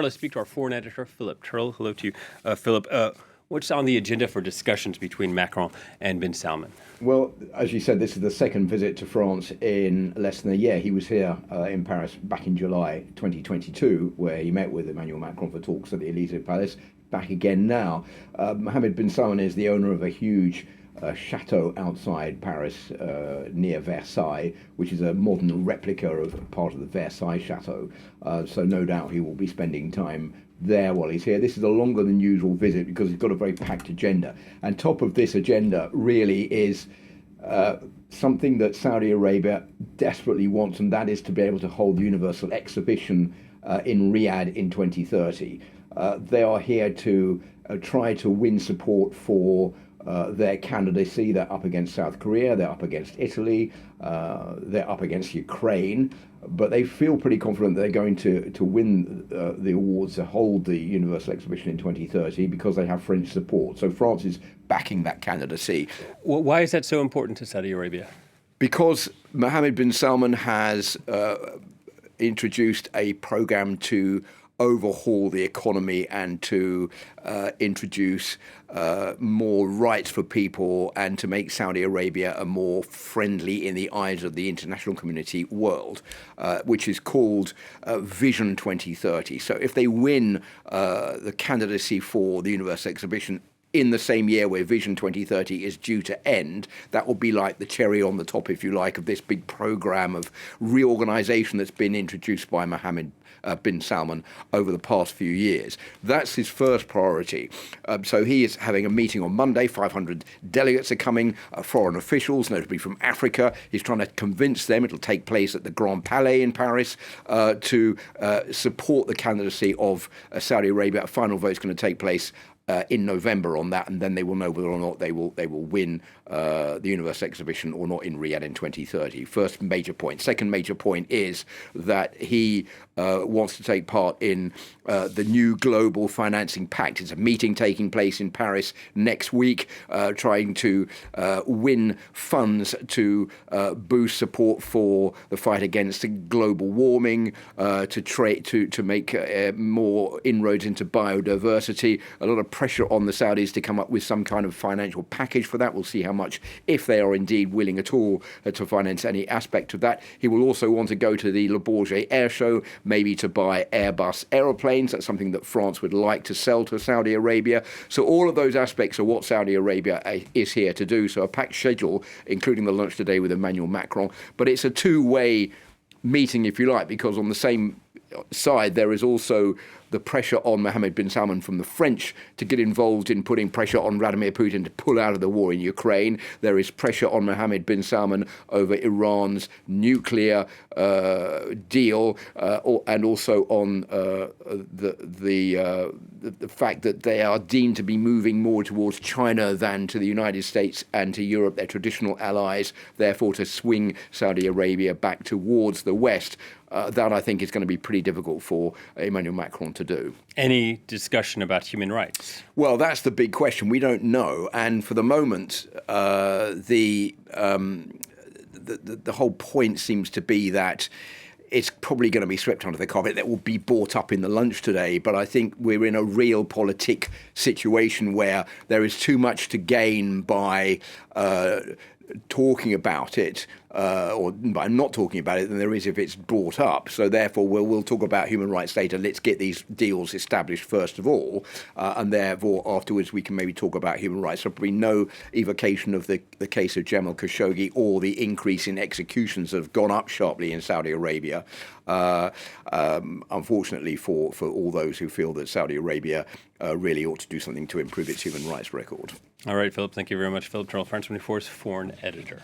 Let's speak to our foreign editor, Philip Turle. Hello to you, Philip. What's on the agenda for discussions between Macron and bin Salman? Well, as you said, this is the second visit to France in less than a year. He was here in Paris back in July 2022, where he met with Emmanuel Macron for talks at the Elysee Palace. Back again now. Mohammed bin Salman is the owner of a huge chateau outside Paris near Versailles, which is a modern replica of part of the Versailles chateau. So no doubt he will be spending time there while he's here. This is a longer than usual visit because he's got a very packed agenda. And top of this agenda really is something that Saudi Arabia desperately wants, and that is to be able to hold the Universal Exhibition in Riyadh in 2030. They are here to try to win support for their candidacy. They're up against South Korea, they're up against Italy, they're up against Ukraine, but they feel pretty confident they're going to win the awards to hold the Universal Exhibition in 2030 because they have French support. So France is backing that candidacy. Well, why is that so important to Saudi Arabia? Because Mohammed bin Salman has introduced a program to overhaul the economy and to introduce more rights for people and to make Saudi Arabia a more friendly in the eyes of the international community world, which is called Vision 2030. So if they win the candidacy for the Universal Exhibition in the same year where Vision 2030 is due to end, that will be like the cherry on the top, if you like, of this big program of reorganization that's been introduced by Mohammed bin Salman over the past few years. That's his first priority. So he is having a meeting on Monday. 500 delegates are coming, foreign officials, notably from Africa. He's trying to convince them, it'll take place at the Grand Palais in Paris, to support the candidacy of Saudi Arabia. A final vote is going to take place in November on that, and then they will know whether or not they will win the Universal Exhibition or not in Riyadh in 2030. First major point. Second major point is that he wants to take part in the new global financing pact. It's a meeting taking place in Paris next week, trying to win funds to boost support for the fight against global warming, to make more inroads into biodiversity. A lot of pressure on the Saudis to come up with some kind of financial package for that. We'll see how much, if they are indeed willing at all to finance any aspect of that. He will also want to go to the Le Bourget Air Show, maybe to buy Airbus aeroplanes. That's something that France would like to sell to Saudi Arabia. So all of those aspects are what Saudi Arabia is here to do. So a packed schedule, including the lunch today with Emmanuel Macron. But it's a two-way meeting, if you like, because on the same side there is also the pressure on Mohammed bin Salman from the French to get involved in putting pressure on Vladimir Putin to pull out of the war in Ukraine. There is pressure on Mohammed bin Salman over Iran's nuclear deal, and also on the fact that they are deemed to be moving more towards China than to the United States and to Europe, their traditional allies, therefore to swing Saudi Arabia back towards the West. That, I think, is going to be pretty difficult for Emmanuel Macron to do. Any discussion about human rights? Well, that's the big question. We don't know. And for the moment, the whole point seems to be that it's probably going to be swept under the carpet. That will be brought up in the lunch today. But I think we're in a realpolitik situation where there is too much to gain by talking about it, or by not talking about it, than there is if it's brought up. So therefore, we'll talk about human rights later. Let's get these deals established first of all, and therefore afterwards we can maybe talk about human rights. So probably no evocation of the case of Jamal Khashoggi or the increase in executions that have gone up sharply in Saudi Arabia. Unfortunately for all those who feel that Saudi Arabia really ought to do something to improve its human rights record. All right, Philip, thank you very much. Philip Turle, France 24's foreign editor.